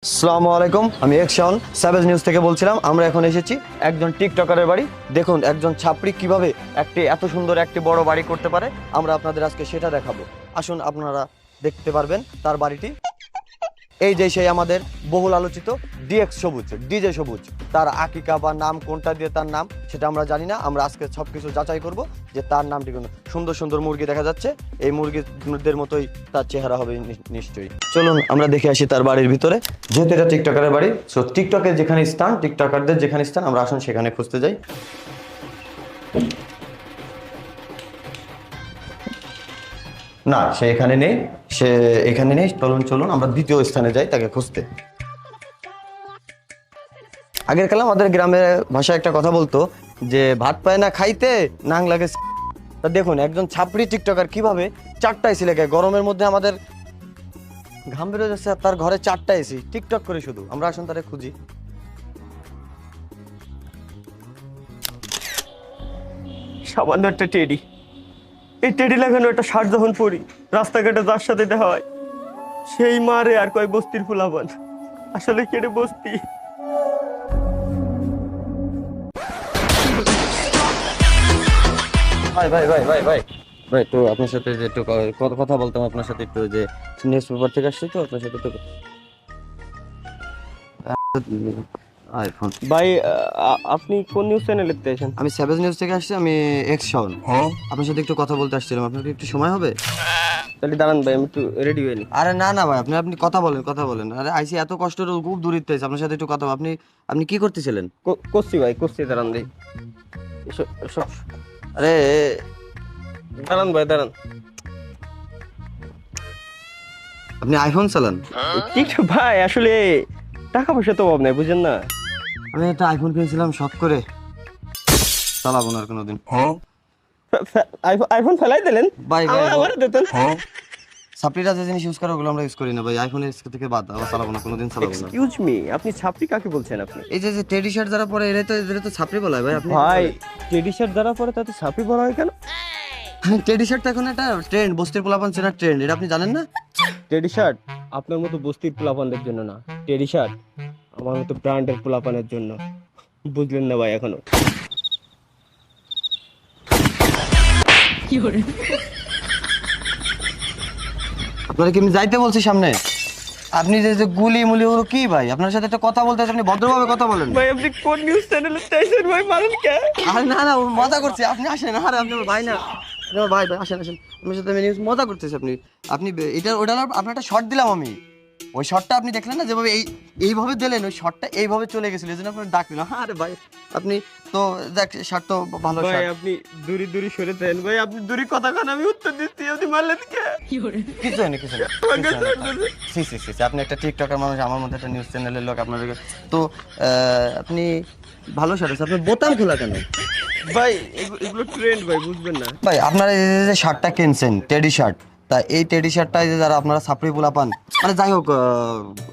আসসালামু আলাইকুম, আমি একশন স্যাভেজ নিউজ থেকে বলছিলাম। আমরা এখন এসেছি একজন টিকটকারের বাড়ি। দেখুন একজন ছাপড়ি কিভাবে এত সুন্দর একটি বড় বাড়ি করতে পারে। আমরা আপনাদের আজকে সেটা দেখাবো। আসুন, আপনারা দেখতে পারবেন তার বাড়িটি। এই যে সেই আমাদের বহুল আলোচিত ডিজে সবুজ। তার আকিকা বা নাম কোনটা দিয়ে তার নাম সেটা আমরা জানি না। আমরা আজকে সবকিছু যাচাই করব যে তার নামটি কোন। সুন্দর সুন্দর মুরগি দেখা যাচ্ছে, এই মুরগিদের মতোই তার চেহারা হবে নিশ্চয়ই। চলুন আমরা দেখে আসি তার বাড়ির ভিতরে। যেহেতু এটা টিকটকারের বাড়ি, সো টিকটকের যেখানে স্থান, টিকটকারদের যেখানে স্থান, আমরা আসুন সেখানে খুঁজতে যাই। না, সে এখানে নেই, সে এখানে নেই। চলুন আমরা দ্বিতীয় স্থানে যাই তাকে খুঁজতে। আগের কালে আমাদের গ্রামের ভাষায় একটা কথা বলতো যে ভাত পায় না খাইতে, নাং লাগে। তা দেখুন একজন ছাপড়ি টিকটকার কিভাবে 4টা এসি লাগে। গরমের মধ্যে আমাদের ঘাম বেরোয় যাচ্ছে, তার ঘরে 4টা এসি, টিকটক করে শুধু। আমরা আসুন তারে খুঁজি। সামান্য একটা টেডি, এই টেডি লাগানো একটা শার্ট যখন পরি, রাস্তাঘাটে যার সাথে দেখা হয় সেই মারে আর কয় বস্তির ফুলাবান। আসলে কেটে বস্তি। ভাই ভাই ভাই ভাই ভাই ভাই, তো আপনার সাথে যে একটু কথা বলতাম আপনার সাথে একটু। যে নিউজ পেপার থেকে আসছি, তো আপনার সাথে একটু আইফোন। ভাই আপনি কোন নিউজ চ্যানেলে দেখতেছেন? আমি স্যাভেজ নিউজ থেকে আসছি, আমি এক্স শাওন। আপনার সাথে একটু কথা বলতে আসছিলাম। আপনার কি একটু সময় হবে? তাহলে দাঁড়ান ভাই, আমি একটু রেডি হয়ে নি। আরে না না ভাই, আপনি কথা বলেন। আরে আইসি এত কষ্ট করে খুব দূরিত্ব আছে, আপনার সাথে একটু কথা। আপনি কি করতেছিলেন? করছি ভাই, করছি, দাঁড়ান ভাই। আরে দাঁড়ান ভাই, দাঁড়ান। আপনি আইফোন চালান? ঠিক ভাই, আসলে টাকা পয়সা তো অভাব নাই, বুঝেন না। আমি একটা আইফোন কিনেছিলাম শখ করে, চালাবো না আর কোনোদিন। আইফোন ফেলাই দিলেন ভাই ভাই আমার দিতেন। সাপ্লিরা যে জিনিস ইউজ করে ওগুলো আমরা ইউজ করি না ভাই। আইফোনের থেকে বাদ, আবার চালাবো না, কোনোদিন চালাবো না। এক্সকিউজ মি, আপনি ছাপড়ি কাকে বলছেন আপনি? এই যে টেডি শার্ট যারা পরে এরা তো ছাপড়ি বলা হয় ভাই। আপনি ভাই টেডি শার্ট দ্বারা পরে তাতে ছাপড়ি বলা হয় কেন? টেডি শার্ট তো এখন একটা ট্রেন্ড, বস্তির পোলাপান চেনার ট্রেন্ড। এটা আপনি জানেন না? টেডি শার্ট আপনার মতো বস্তির পোলাপানদের জন্য না, টেডি শার্ট আমার মতো ব্র্যান্ডের পোলাপানের জন্য। বুঝলেন না ভাই এখনো? আপনারা কি আমি যাইতে বলছি সামনে? আপনি যে গুলি মুলি ওগুলো কি ভাই? আপনার সাথে একটা কথা বলতে আছে, আপনি ভদ্রভাবে কথা বলেন। ভাই আপনি কোন নিউজ চ্যানেলে চাইছেন ভাই, মারেন কে? আরে না না, মজা করছি। আপনি আসেন। আরে আপনি আমার ভাই না, আপনি আমার ভাই ভাই, আসেন। আপনার সাথে আমি নিউজ মজা করতেছি। আপনি এটা ওটা আপনার একটা শর্ট দিলাম আমি। ওই শর্টটা আপনি দেখলেন না, যেভাবে এইভাবে দিলেন, ওই শর্টটা এইভাবে চলে গেছিল, এই জন্য আপনার ডাক দিলাম। আরে ভাই আপনি তো দেখ, শার্ট তো ভালো ভাই শার্ট। আপনি দূরে দূরে সরে দেন ভাই, আপনি দূরে কথা কান, আমি উত্তর দিচ্ছি, আপনি মারলেন কে? কিছু হয়নি। সি আপনি একটা টিকটকার মানুষ, আমার মধ্যে একটা নিউজ চ্যানেলের লোক। আপনার তো আপনি ভালো শার্ট আছে, আপনার বোতাম খোলা কেন? ভাই এগুলো ট্রেন্ড ভাই, বুঝবেন না। ভাই আপনারা এই যে শার্টটা কিনছেন, টেডি শার্ট, তা এই টেডি শার্টটা যে যারা আপনারা সাপড়ি পোলা পান, মানে যাই হোক,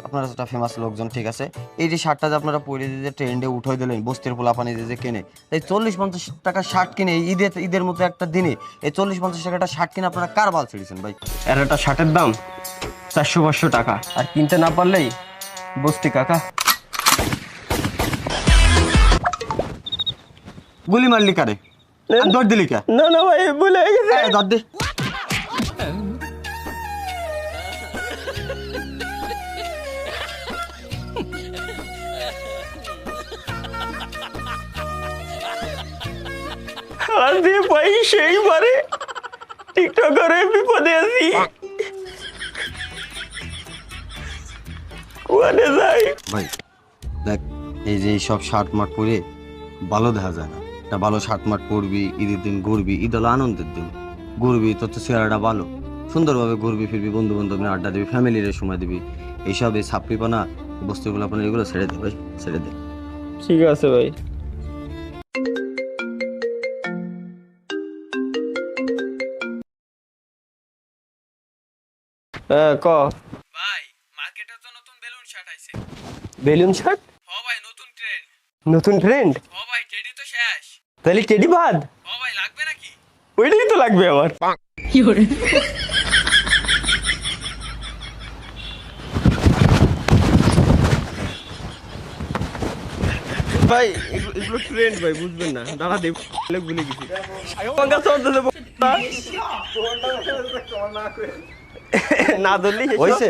আপনারা একটা ফেমাস লোকজন, ঠিক আছে, এই যে শার্টটা যে আপনারা পরে যে ট্রেন্ডে উঠাই দিলেন, বস্তির পোলা পানি যে কেনে, এই 40-50 টাকা শার্ট কিনে ঈদের মতো একটা দিনে এই 40-50 টাকাটা শার্ট কিনে আপনারা কার বাল ছেড়েছেন ভাই? এর একটা শার্টের দাম 400-500 টাকা, আর কিনতে না পারলেই বস্তি কাকা। গুলি মারলি কারে? আর দৌড় দিলি কে? না না ভাই, ভুলে গেছে। দৌড় দে। আর দিয়ে ভাই সেইবারে টিকটকারে বিপদে আছি, কোয়ানে যাই। ভাই দেখ, এই যে সব শার্ট মার্ট পরে ভালো দেখা যায় না। একটা ভালো শার্ট মার্ট পরবি, ঈদের দিন ঘুরবি, ঈদ হলো আনন্দের দিন, ঘুরবি, তোর তো চেহারাটা ভালো, সুন্দরভাবে ঘুরবি ফিরবি, বন্ধু বান্ধব নিয়ে আড্ডা দিবি, ফ্যামিলির সময় দিবি। এইসব এই ছাপড়িপানা, বস্তুগুলাপানা, এগুলো ছেড়ে দে ভাই, ছেড়ে দে। ঠিক আছে ভাই। হ্যাঁ ক। ভাই মার্কেটে তো নতুন বেলুন শার্ট আইছে। Balloon shirt? হ ভাই, নতুন ট্রেন্ড। নতুন ট্রেন্ড? হ ভাই, টেডি তো শেষ। তাহলে টেডি বাদ? হ ভাই, লাগবে নাকি? ওইটাই তো লাগবে আমার। ভাই এগুলো ট্রেন্ড ভাই, বুঝবেন না, দাঁড়া দেব ভুলে গেছি। পাঙ্গা চলতেছে না ধরলি হয়েছে